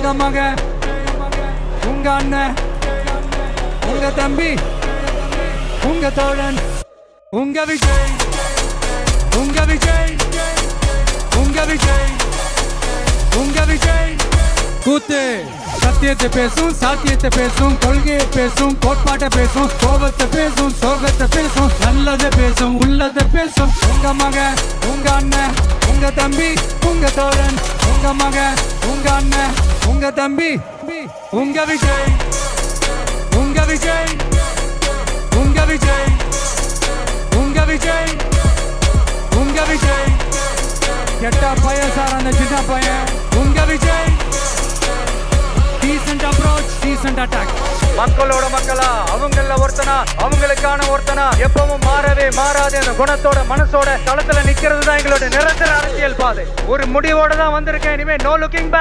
உங்க மகன், உங்க அண்ணன், உங்க தம்பி, உங்க தோழன், உங்க விஜய், உங்க விஜய், உங்க விஜய், உங்க விஜய். கூத்து சத்தியத்தை பேசும், சாத்தியத்தை பேசும், கொள்கையை பேசும், கோட்பாட்டை பேசும், கோபத்தை பேசும், சோகத்தை பேசும், நல்லதை பேசும், உள்ளதை பேசும். உங்க மகன், உங்க அண்ணன், உங்க தம்பி, உங்க தோழன், உங்க மகன், உங்க அண்ணன், உங்க தம்பி, உங்க விஜய், உங்க விஜய், உங்க விஜய், உங்க விஜய், உங்க விஜய். கெட்ட பையன் சார் அந்த சின்ன பையன். உங்க Vijay. Decent approach, decent attack. மக்களோட மக்களா, அவங்கள ஒருத்தனா, அவங்களுக்கான ஒருத்தனா, எப்பவும் மாறவே மாறாத அந்த குணத்தோட மனசோட தளத்துல நிக்கிறது தான் எங்களோட நிரந்தர அரசியல் பாதை. ஒரு முடிவோட தான் வந்திருக்கேன். இனிமே நோ லுக்கிங் பேக்.